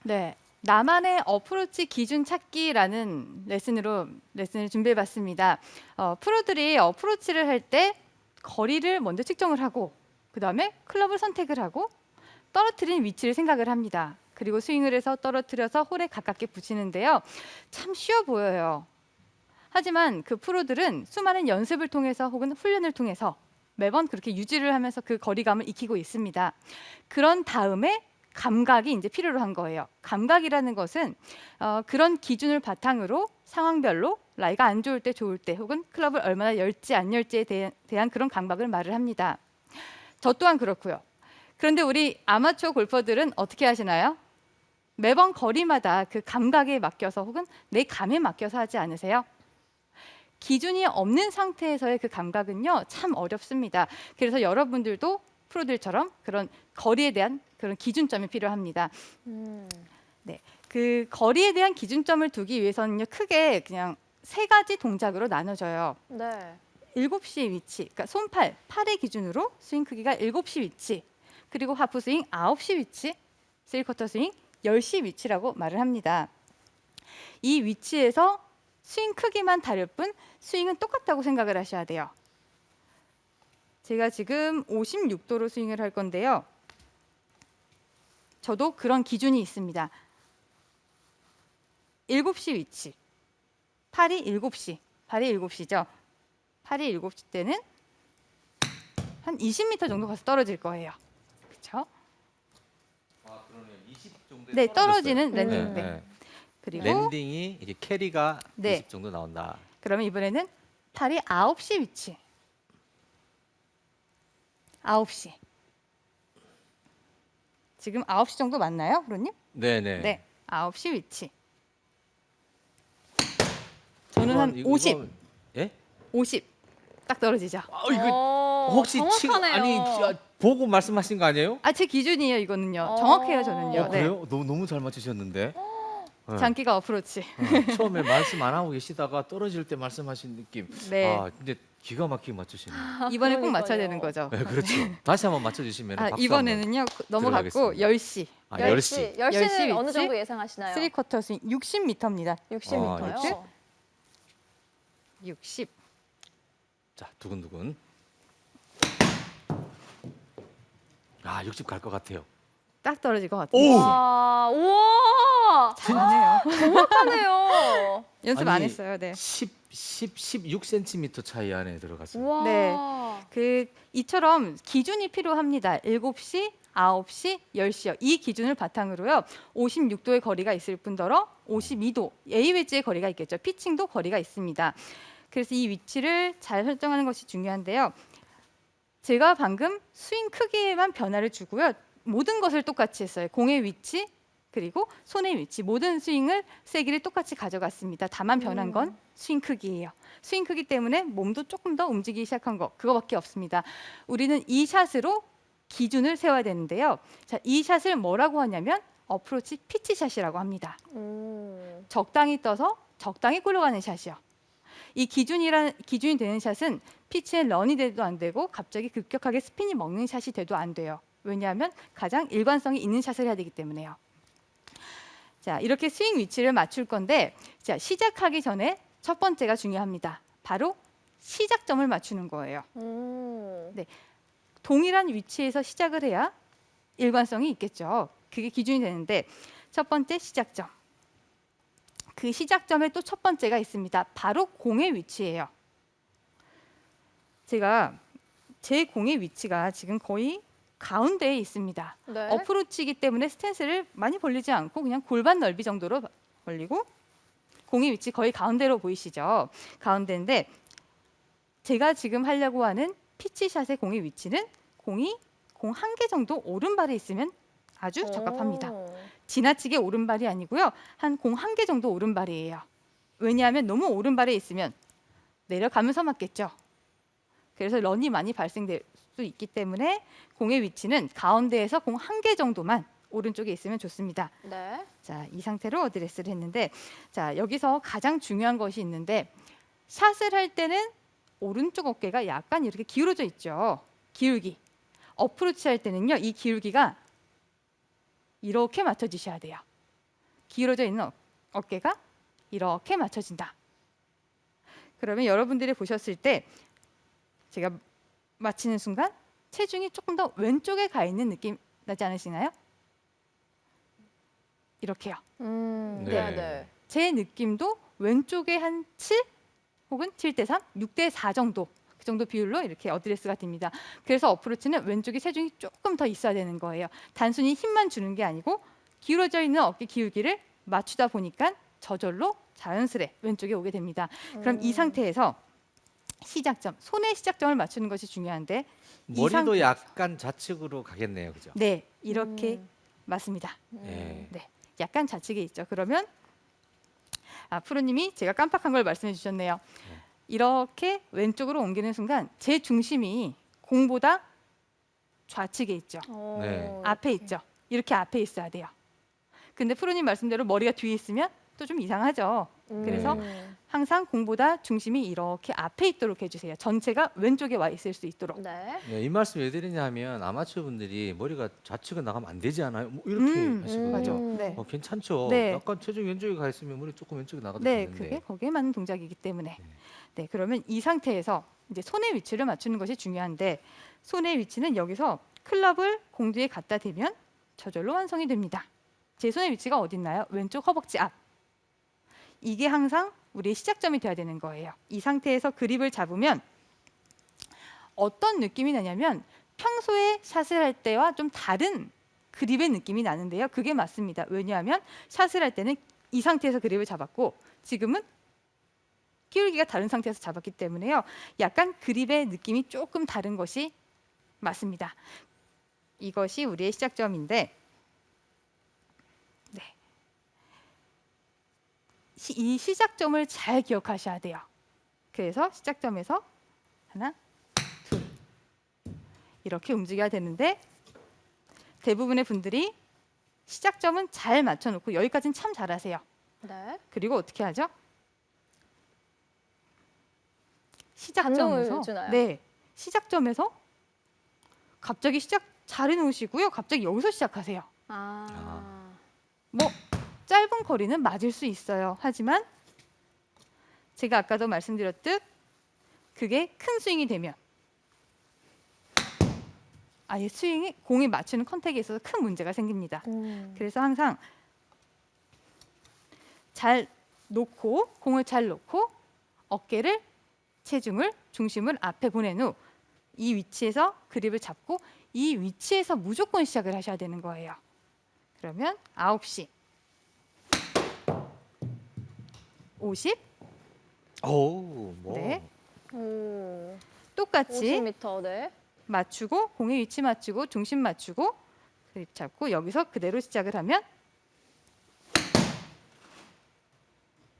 네, 나만의 어프로치 기준 찾기라는 레슨을 준비해봤습니다. 프로들이 어프로치를 할 때 거리를 먼저 측정을 하고 그 다음에 클럽을 선택을 하고 떨어뜨린 위치를 생각을 합니다. 그리고 스윙을 해서 떨어뜨려서 홀에 가깝게 붙이는데요. 참 쉬워 보여요. 하지만 그 프로들은 수많은 연습을 통해서 혹은 훈련을 통해서 매번 그렇게 유지를 하면서 그 거리감을 익히고 있습니다. 그런 다음에 감각이 이제 필요로 한 거예요. 감각이라는 것은 그런 기준을 바탕으로 상황별로 라이가 안 좋을 때 좋을 때 혹은 클럽을 얼마나 열지 안 열지에 대한 그런 감각을 말을 합니다. 저 또한 그렇고요. 그런데 우리 아마추어 골퍼들은 어떻게 하시나요? 매번 거리마다 그 감각에 맡겨서 혹은 내 감에 맡겨서 하지 않으세요? 기준이 없는 상태에서의 그 감각은요, 참 어렵습니다. 그래서 여러분들도 프로들처럼 그런 거리에 대한 그런 기준점이 필요합니다. 네, 그 거리에 대한 기준점을 두기 위해서는요, 크게 그냥 세 가지 동작으로 나눠져요. 네. 7시 위치, 그러니까 손팔, 팔의 기준으로 스윙 크기가 7시 위치, 그리고 하프 스윙 9시 위치, 3쿼터 스윙 10시 위치라고 말을 합니다. 이 위치에서 스윙 크기만 다를 뿐 스윙은 똑같다고 생각을 하셔야 돼요. 제가 지금 56도로 스윙을 할 건데요. 저도 그런 기준이 있습니다. 7시 위치, 팔이 7시, 발이 7시죠. 팔이 7시 때는 한 20m 정도 가서 떨어질 거예요. 그렇죠? 아, 그러네요. 20 정도에 네, 떨어졌어요. 떨어지는 랜딩. 네, 네. 네. 그리고 랜딩이 이게 캐리가 네. 20 정도 나온다. 그러면 이번에는 팔이 9시 위치. 9시. 지금 9시 정도 맞나요, 프로님? 네, 네. 네. 9시 위치. 저는 한 50. 예? 50. 딱 떨어지죠. 이거 혹시 정확하네요. 아니 보고 말씀하신 거 아니에요? 제 기준이에요, 이거는요. 어. 정확해요, 저는요. 네. 그래요? 너무 잘 맞추셨는데. 네. 장기가 어프로치. 처음에 말씀 안 하고 계시다가 떨어질 때 말씀하신 느낌. 네. 아, 근데 기가 막히게 맞추시네요. 이번에 꼭 그러니까요. 맞춰야 되는 거죠. 네, 그렇죠. 다시 한번 맞춰주시면 박수 이번에는요, 넘어갔고 들어가겠습니다. 10시. 아, 10시. 10시. 10시는 어느 위치? 정도 예상하시나요? 3쿼터 스윙 60m입니다. 60m요? 60? 60. 자, 두근두근. 아, 60 갈 것 같아요. 딱 떨어질 것 같아요. 오! 와, 우와! 잘하네요. 정확하네요. 연습 아니, 안 했어요. 네. 16cm 차이 안에 들어갔어요. 우와. 네. 이처럼 기준이 필요합니다. 7시, 9시, 10시요. 이 기준을 바탕으로요. 56도의 거리가 있을 뿐더러 52도, A 웨지의 거리가 있겠죠. 피칭도 거리가 있습니다. 그래서 이 위치를 잘 설정하는 것이 중요한데요. 제가 방금 스윙 크기에만 변화를 주고요. 모든 것을 똑같이 했어요. 공의 위치, 그리고 손의 위치, 모든 스윙을 세기를 똑같이 가져갔습니다. 다만 변한 건 스윙 크기예요. 스윙 크기 때문에 몸도 조금 더 움직이기 시작한 거, 그거밖에 없습니다. 우리는 이 샷으로 기준을 세워야 되는데요. 자, 이 샷을 뭐라고 하냐면 어프로치 피치샷이라고 합니다. 적당히 떠서 적당히 굴러가는 샷이요. 이 기준이 되는 샷은 피치에 런이 돼도 안 되고 갑자기 급격하게 스핀이 먹는 샷이 돼도 안 돼요. 왜냐하면 가장 일관성이 있는 샷을 해야 되기 때문에요. 자, 이렇게 스윙 위치를 맞출 건데, 자, 시작하기 전에 첫 번째가 중요합니다. 바로 시작점을 맞추는 거예요. 동일한 위치에서 시작을 해야 일관성이 있겠죠. 그게 기준이 되는데, 첫 번째 시작점. 그 시작점에 또 첫 번째가 있습니다. 바로 공의 위치예요. 제가 제 공의 위치가 지금 거의 가운데에 있습니다. 네. 어프로치이기 때문에 스탠스를 많이 벌리지 않고 그냥 골반 넓이 정도로 벌리고 공의 위치 거의 가운데로 보이시죠? 가운데인데 제가 지금 하려고 하는 피치샷의 공의 위치는 공이 공 한 개 정도 오른발에 있으면 아주 적합합니다. 지나치게 오른발이 아니고요. 한 공 한 개 정도 오른발이에요. 왜냐하면 너무 오른발에 있으면 내려가면서 맞겠죠. 그래서 런이 많이 발생될 수 있기 때문에 공의 위치는 가운데에서 공 한 개 정도만 오른쪽에 있으면 좋습니다. 네. 자, 이 상태로 어드레스를 했는데, 자, 여기서 가장 중요한 것이 있는데 샷을 할 때는 오른쪽 어깨가 약간 이렇게 기울어져 있죠. 기울기. 어프로치 할 때는요, 이 기울기가 이렇게 맞춰지셔야 돼요. 기울어져 있는 어깨가 이렇게 맞춰진다. 그러면 여러분들이 보셨을 때 제가 마치는 순간 체중이 조금 더 왼쪽에 가 있는 느낌 나지 않으시나요? 이렇게요. 네. 네. 네. 제 느낌도 왼쪽에 한 7 혹은 7대 3, 6대 4 정도 그 정도 비율로 이렇게 어드레스가 됩니다. 그래서 어프로치는 왼쪽에 체중이 조금 더 있어야 되는 거예요. 단순히 힘만 주는 게 아니고 기울어져 있는 어깨 기울기를 맞추다 보니까 저절로 자연스레 왼쪽에 오게 됩니다. 그럼 이 상태에서 시작점, 손의 시작점을 맞추는 것이 중요한데 이 머리도 상태- 약간 좌측으로 가겠네요, 그죠? 네, 이렇게 맞습니다. 네. 네, 약간 좌측에 있죠. 그러면 프로님이 제가 깜빡한 걸 말씀해 주셨네요. 이렇게 왼쪽으로 옮기는 순간 제 중심이 공보다 좌측에 있죠. 네. 앞에 있죠. 이렇게 앞에 있어야 돼요. 근데 프로님 말씀대로 머리가 뒤에 있으면 또 좀 이상하죠. 그래서 항상 공보다 중심이 이렇게 앞에 있도록 해주세요. 전체가 왼쪽에 와 있을 수 있도록. 네. 네, 이 말씀 왜 드리냐면 아마추어 분들이 머리가 좌측에 나가면 안 되지 않아요? 뭐 이렇게 하시거든요. 맞아. 음. 네. 괜찮죠. 네. 약간 체중 왼쪽에 가 있으면 머리 조금 왼쪽에 나가도 네, 되는데. 그게 거기에 맞는 동작이기 때문에. 네, 그러면 이 상태에서 이제 손의 위치를 맞추는 것이 중요한데 손의 위치는 여기서 클럽을 공 뒤에 갖다 대면 저절로 완성이 됩니다. 제 손의 위치가 어디 있나요? 왼쪽 허벅지 앞. 이게 항상 우리의 시작점이 돼야 되는 거예요. 이 상태에서 그립을 잡으면 어떤 느낌이 나냐면 평소에 샷을 할 때와 좀 다른 그립의 느낌이 나는데요. 그게 맞습니다. 왜냐하면 샷을 할 때는 이 상태에서 그립을 잡았고 지금은 기울기가 다른 상태에서 잡았기 때문에요. 약간 그립의 느낌이 조금 다른 것이 맞습니다. 이것이 우리의 시작점인데 네. 이 시작점을 잘 기억하셔야 돼요. 그래서 시작점에서 하나, 둘 이렇게 움직여야 되는데 대부분의 분들이 시작점은 잘 맞춰놓고 여기까지는 참 잘하세요. 네. 그리고 어떻게 하죠? 반동을 시작점에서 주나요? 네, 시작점에서 갑자기 시작 잘 해놓으시고요. 갑자기 여기서 시작하세요. 뭐 짧은 거리는 맞을 수 있어요. 하지만 제가 아까도 말씀드렸듯 그게 큰 스윙이 되면 아예 스윙이 공이 맞추는 컨택에 있어서 큰 문제가 생깁니다. 그래서 항상 잘 놓고 공을 잘 놓고 어깨를 체중을 중심을 앞에 보낸 후 이 위치에서 그립을 잡고 이 위치에서 무조건 시작을 하셔야 되는 거예요. 그러면 9시 50 오, 뭐. 네. 오. 똑같이 50m. 네. 맞추고 공의 위치 맞추고 중심 맞추고 그립 잡고 여기서 그대로 시작을 하면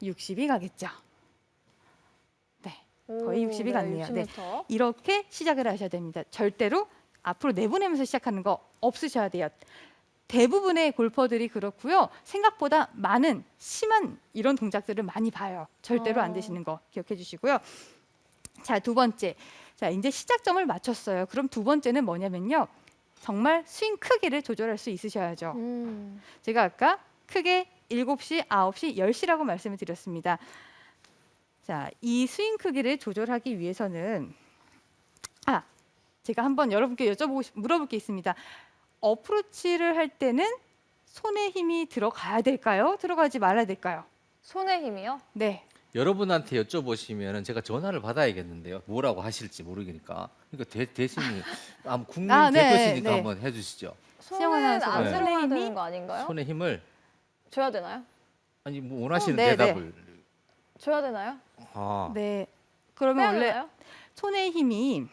60이 가겠죠. 네, 거의 60이 갔네요. 네. 60m. 이렇게 시작을 하셔야 됩니다. 절대로 앞으로 내보내면서 시작하는 거 없으셔야 돼요. 대부분의 골퍼들이 그렇고요. 생각보다 많은 심한 이런 동작들을 많이 봐요. 절대로 안 되시는 거 기억해 주시고요. 자, 두 번째. 자, 이제 시작점을 맞췄어요. 그럼 두 번째는 뭐냐면요. 정말 스윙 크기를 조절할 수 있으셔야죠. 제가 아까 크게 7시, 9시, 10시라고 말씀을 드렸습니다. 자, 이 스윙 크기를 조절하기 위해서는 제가 한번 여러분께 물어볼 게 있습니다. 어프로치를 할 때는 손에 힘이 들어가야 될까요? 들어가지 말아야 될까요? 손의 힘이요? 네. 여러분한테 여쭤보시면 제가 전화를 받아야겠는데요. 뭐라고 하실지 모르니까. 그러니까 대신 국민 네, 대표시니까 네. 한번 해주시죠. 손은 아나운서가 안 네. 들어가야 손의 되는 힘이 거 아닌가요? 손의 힘을 줘야 되나요? 아니 뭐 원하시는 네, 대답을. 줘야 되나요? 아, 네. 그러면 빼야 원래 되나요? 손에 힘이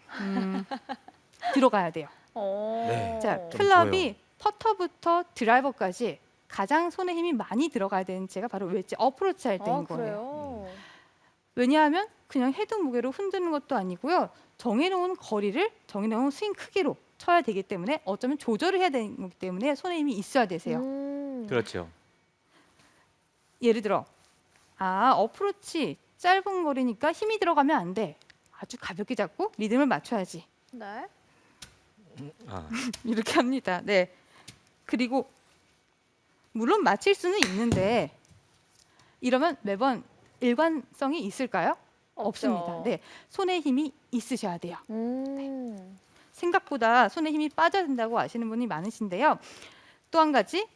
들어가야 돼요. 네. 자, 좀 클럽이 퍼터부터 드라이버까지 가장 손에 힘이 많이 들어가야 되는 제가 바로 웨지 어프로치 할 때인 거예요. 그래요? 왜냐하면 그냥 헤드 무게로 흔드는 것도 아니고요. 정해놓은 거리를 정해놓은 스윙 크기로 쳐야 되기 때문에 어쩌면 조절을 해야 되는 거기 때문에 손에 힘이 있어야 되세요. 그렇죠. 예를 들어 어프로치 짧은 거리니까 힘이 들어가면 안 돼. 아주 가볍게 잡고 리듬을 맞춰야지. 네. 아, 이렇게 합니다. 네. 그리고 물론 맞힐 수는 있는데 이러면 매번 일관성이 있을까요? 없죠. 없습니다. 네, 손에 힘이 있으셔야 돼요. 음. 생각보다 손에 힘이 빠져든다고 아시는 분이 많으신데요. 또 한 가지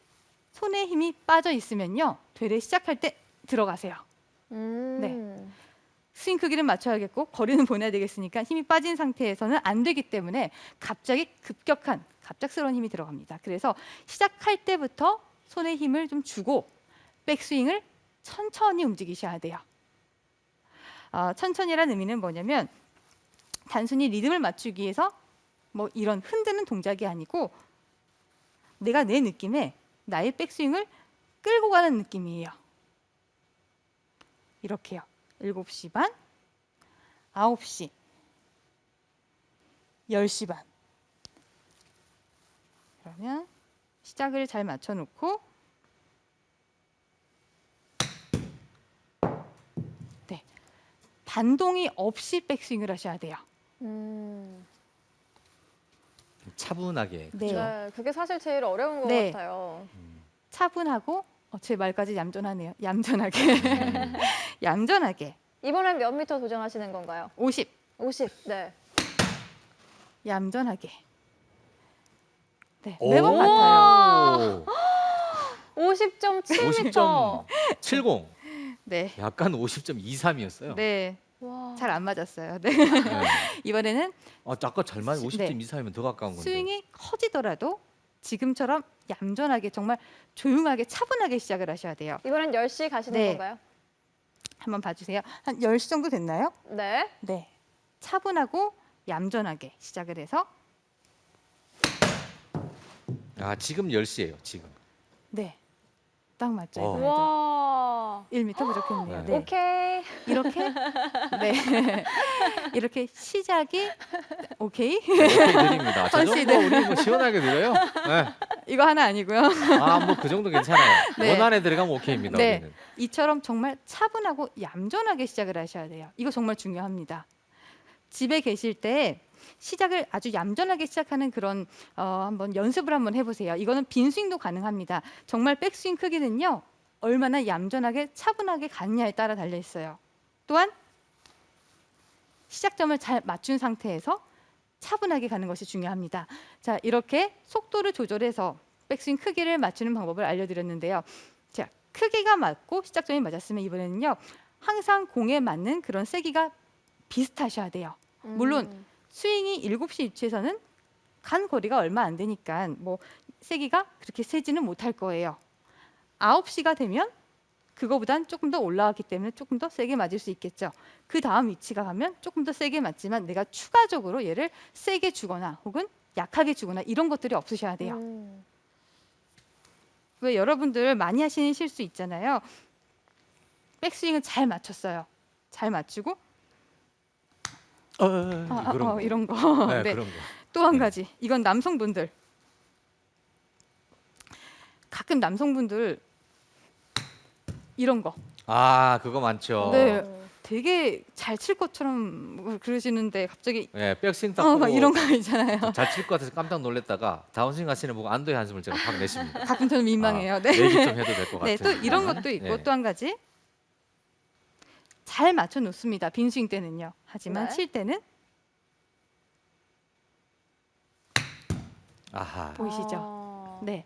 손에 힘이 빠져 있으면요. 되레 시작할 때 들어가세요. 네. 스윙 크기를 맞춰야겠고 거리는 보내야 되겠으니까 힘이 빠진 상태에서는 안 되기 때문에 갑자기 급격한 갑작스러운 힘이 들어갑니다. 그래서 시작할 때부터 손에 힘을 좀 주고 백스윙을 천천히 움직이셔야 돼요. 천천히라는 의미는 뭐냐면 단순히 리듬을 맞추기 위해서 뭐 이런 흔드는 동작이 아니고 내가 내 느낌에 나의 백스윙을 끌고 가는 느낌이에요. 이렇게요. 7시 반, 9시, 10시 반. 그러면 시작을 잘 맞춰놓고 네, 반동이 없이 백스윙을 하셔야 돼요. 음. 차분하게. 네. 네, 그게 사실 제일 어려운 것 네. 같아요. 차분하고 제 말까지 얌전하네요. 얌전하게. 얌전하게. 이번엔 몇 미터 도전하시는 건가요? 50. 50. 네. 얌전하게. 네, 오! 매번 같아요. 50.7m. 70. 네. 약간 50.23이었어요. 네. 와. 잘 안 맞았어요. 네. 네. 이번에는 아까 잘 맞. 네. 50.23이면 더 가까운 건데. 스윙이 커지더라도 지금처럼 얌전하게 정말 조용하게 차분하게 시작을 하셔야 돼요. 이번엔 10시 가시는 네. 건가요? 한번 봐주세요. 한 10시 정도 됐나요? 네. 네. 차분하고 얌전하게 시작을 해서 지금 10시예요. 지금. 네. 딱 맞죠. 어. 이번에도. 와. 1m 부족했네요. 네. 네. 오케이. 이렇게 네. 이렇게 시작이 오케이. 오케이 드립니다. 저 헌씨, 정도 우리 뭐 시원하게 드려요. 네. 이거 하나 아니고요. 뭐 그 정도 괜찮아요. 네. 원안에 들어가면 오케이입니다. 네. 우리는. 이처럼 정말 차분하고 얌전하게 시작을 하셔야 돼요. 이거 정말 중요합니다. 집에 계실 때 시작을 아주 얌전하게 시작하는 그런 한번 연습을 한번 해보세요. 이거는 빈 스윙도 가능합니다. 정말 백스윙 크기는요. 얼마나 얌전하게 차분하게 갔냐에 따라 달려 있어요. 또한 시작점을 잘 맞춘 상태에서 차분하게 가는 것이 중요합니다. 자, 이렇게 속도를 조절해서 백스윙 크기를 맞추는 방법을 알려드렸는데요. 자, 크기가 맞고 시작점이 맞았으면 이번에는요. 항상 공에 맞는 그런 세기가 비슷하셔야 돼요. 물론 스윙이 7시 위치에서는 간 거리가 얼마 안 되니까 뭐 세기가 그렇게 세지는 못할 거예요. 9시가 되면 그거보단 조금 더 올라왔기 때문에 조금 더 세게 맞을 수 있겠죠. 그 다음 위치가 가면 조금 더 세게 맞지만 내가 추가적으로 얘를 세게 주거나 혹은 약하게 주거나 이런 것들이 없으셔야 돼요. 왜 여러분들 많이 하시는 실수 있잖아요. 백스윙을 잘 맞췄어요. 잘 맞추고 그런 거. 이런 거. 네, 네. 그런 거. 또 한 네. 가지. 이건 남성분들. 가끔 남성분들 이런 거. 그거 많죠. 네. 되게 잘 칠 것처럼 그러시는데 갑자기 네, 백스윙 딱 막 보고 이런 거 있잖아요. 잘 칠 것 같아서 깜짝 놀랐다가 다운스윙 하시는 보고 안도의 한숨을 제가 확 냈습니다. 가끔 저는 민망해요. 네. 얘기 좀 해도 될 것 같아요. 네, 또 이런 것도 있고 네. 또 한 가지. 잘 맞춰 놓습니다. 빈스윙 때는요. 하지만 네. 칠 때는 아하. 보이시죠? 네.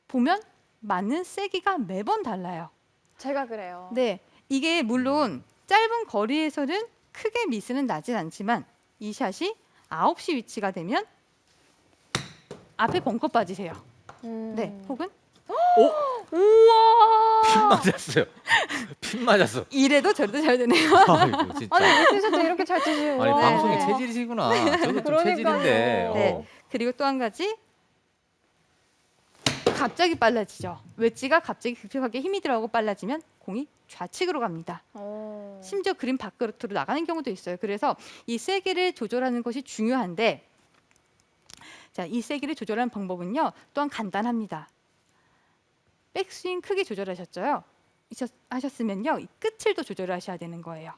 보면 맞는 세기가 매번 달라요. 제가 그래요. 네. 이게 물론 짧은 거리에서는 크게 미스는 나진 않지만 이 샷이 9시 위치가 되면 앞에 벙커 빠지세요. 네. 혹은 우와. 핀 맞았어요. 핀 맞았어. 이래도 저래도 잘 되네요. 아이고 진짜. 아니 미스샷도 이렇게 잘 치시고. 아니 와. 방송이 네. 체질이시구나. 저도 좀 그러니까요. 체질인데. 네. 그리고 또 한 가지 갑자기 빨라지죠. 웨지가 갑자기 급격하게 힘이 들어가고 빨라지면 공이 좌측으로 갑니다. 심지어 그린 밖으로 나가는 경우도 있어요. 그래서 이 세기를 조절하는 것이 중요한데 자, 이 세기를 조절하는 방법은요. 또한 간단합니다. 백스윙 크기 조절하셨죠? 하셨으면요. 이 끝을 또 조절하셔야 되는 거예요.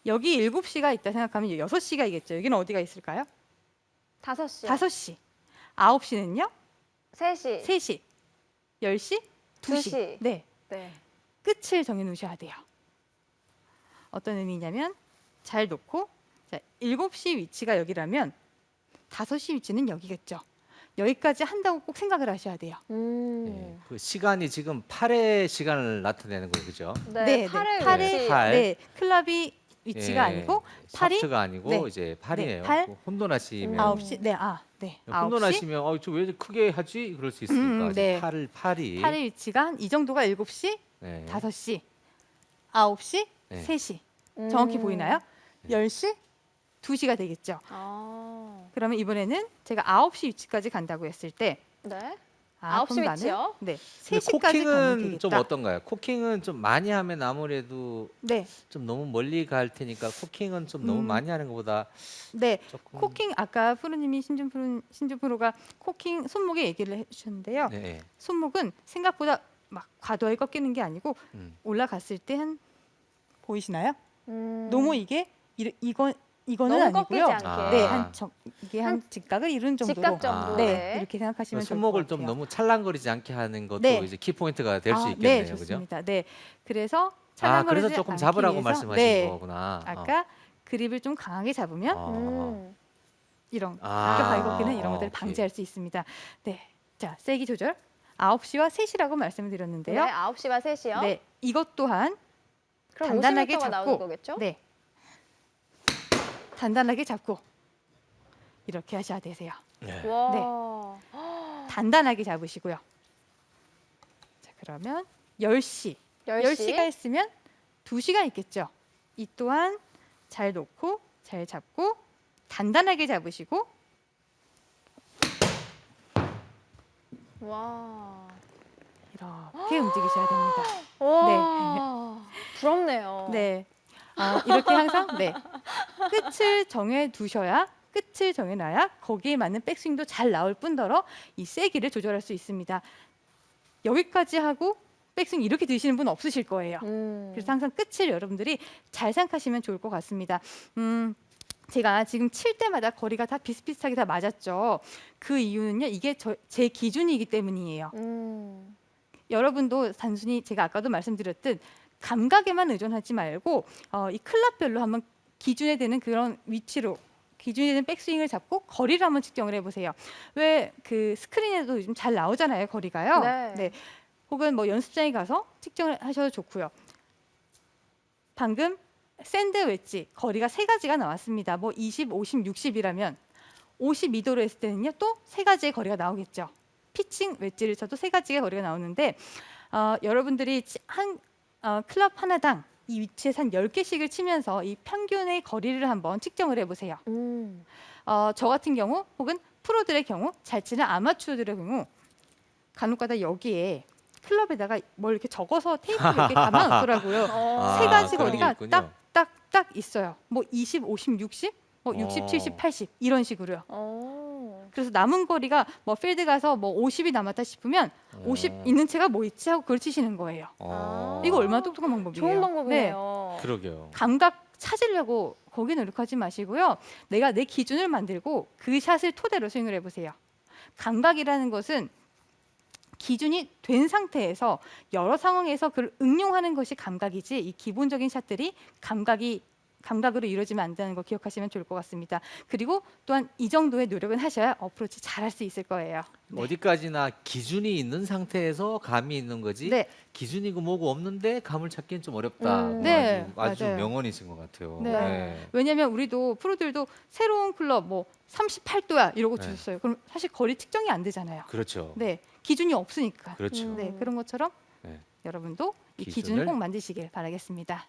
여기 7시가 있다 생각하면 6시가 있겠죠. 여기는 어디가 있을까요? 5시. 5시. 9시는요? 3시. 3시. 10시, 2시. 2시. 네. 네. 끝을 정해 놓으셔야 돼요. 어떤 의미냐면 잘 놓고 자, 7시 위치가 여기라면 5시 위치는 여기겠죠. 여기까지 한다고 꼭 생각을 하셔야 돼요. 예, 그 시간이 지금 8의 시간을 나타내는 거예요, 그죠? 네. 팔의 팔의 위치. 팔. 네, 클럽이 위치가 예, 아니고 팔이 샤프트가 아니고 네. 이제 8이에요. 팔. 혼돈하시면 9시. 네. 네. 9시. 혼돈하시면 저왜 크게 하지? 그럴 수 있으니까 네. 팔이 팔의 위치가 한 이 정도가 7시, 네. 5시, 9시, 네. 3시. 정확히 보이나요? 네. 10시, 2시가 되겠죠. 아. 그러면 이번에는 제가 9시 위치까지 간다고 했을 때 네. 아, 9시 그럼 나는 위치요? 네. 근데 3시까지 가면 코킹은 되겠다. 좀 어떤가요? 코킹은 좀 많이 하면 아무래도 네. 좀 너무 멀리 갈 테니까 코킹은 좀 너무 많이 하는 것보다 네. 조금 코킹 아까 프로님이 신준 프로가 코킹 손목에 얘기를 해 주셨는데요. 네. 손목은 생각보다 막 과도하게 꺾이는 게 아니고 음. 올라갔을 때 한 보이시나요? 음. 너무 이게 이거는 너무 꺾이지 아니고요. 않게. 아. 네, 이게 한 한 직각을 이룬 정도로. 직각 정도. 아. 네, 이렇게 생각하시면 좋을 것 손목을 같아요. 좀 너무 찰랑거리지 않게 하는 것도 네. 이제 키 포인트가 될 수 네, 있겠네요, 그죠? 좋습니다. 네, 그래서 아, 찰랑거리지 그래서 조금 않기 잡으라고 위해서, 말씀하신 네, 거구나. 아까 그립을 좀 강하게 잡으면 음. 이런 아, 격하게 꺾이는 이런 것들을 오케이. 방지할 수 있습니다. 네, 자 세기 조절 9시와 3시라고 말씀을 네. 드렸는데요. 9시와 3시요. 네, 이것 또한 그럼 단단하게 50m가 나오는 잡고, 거겠죠? 네, 단단하게 잡고 이렇게 하셔야 되세요. 네. 와. 단단하게 잡으시고요. 자, 그러면 10시. 10시가 했으면 2시간 있겠죠. 이 또한 잘 놓고 잘 잡고 단단하게 잡으시고 와. 이렇게 움직이셔야 됩니다. 와. 부럽네요. 네. 이렇게 항상 네. 끝을 정해 두셔야 끝을 정해놔야 거기에 맞는 백스윙도 잘 나올 뿐더러 이 세기를 조절할 수 있습니다. 여기까지 하고 백스윙 이렇게 드시는 분 없으실 거예요. 그래서 항상 끝을 여러분들이 잘 생각하시면 좋을 것 같습니다. 제가 지금 칠 때마다 거리가 다 비슷비슷하게 다 맞았죠. 그 이유는요. 이게 제 기준이기 때문이에요. 여러분도 단순히 제가 아까도 말씀드렸듯 감각에만 의존하지 말고 이 클럽별로 한번 기준에 되는 그런 위치로 기준이 되는 백스윙을 잡고 거리를 한번 측정을 해보세요. 왜 그 스크린에도 요즘 잘 나오잖아요, 거리가요. 네. 혹은 뭐 연습장에 가서 측정을 하셔도 좋고요. 방금 샌드 웨지 거리가 세 가지가 나왔습니다. 뭐 20, 50, 60이라면 52도로 했을 때는요, 또 세 가지의 거리가 나오겠죠. 피칭 웨지를 쳐도 세 가지의 거리가 나오는데 여러분들이 클럽 하나당 이 위치에서 한 10개씩을 치면서 이 평균의 거리를 한번 측정을 해보세요. 저 같은 경우 혹은 프로들의 경우 잘 치는 아마추어들의 경우 간혹가다 여기에 클럽에다가 뭘 이렇게 적어서 테이프를 이렇게 감아놓더라고요. 세 가지 그런 거리가 게 있군요. 딱 있어요. 뭐 20, 50, 60, 뭐 60, 70, 80 이런 식으로요. 그래서 남은 거리가 뭐 필드 가서 뭐 50이 남았다 싶으면 50 있는 채가 뭐 있지 하고 그걸 치시는 거예요. 이거 얼마나 똑똑한 방법이에요. 좋은 네. 방법이네요. 그러게요. 감각 찾으려고 거기 노력하지 마시고요. 내가 내 기준을 만들고 그 샷을 토대로 스윙을 해보세요. 감각이라는 것은 기준이 된 상태에서 여러 상황에서 그걸 응용하는 것이 감각이지 이 기본적인 샷들이 감각으로 이루어지면 안 되는 거 기억하시면 좋을 것 같습니다. 그리고 또한 이 정도의 노력은 하셔야 어프로치 잘할 수 있을 거예요. 네. 어디까지나 기준이 있는 상태에서 감이 있는 거지 네. 기준이고 뭐고 없는데 감을 찾기는 좀 어렵다. 네, 아주 맞아요. 명언이신 것 같아요. 네. 왜냐하면 우리도 프로들도 새로운 클럽 뭐 38도야 이러고 네. 주셨어요. 그럼 사실 거리 측정이 안 되잖아요. 그렇죠. 네, 기준이 없으니까. 그렇죠. 네, 그런 것처럼 네. 여러분도 이 기준을 기준을 꼭 만드시길 바라겠습니다.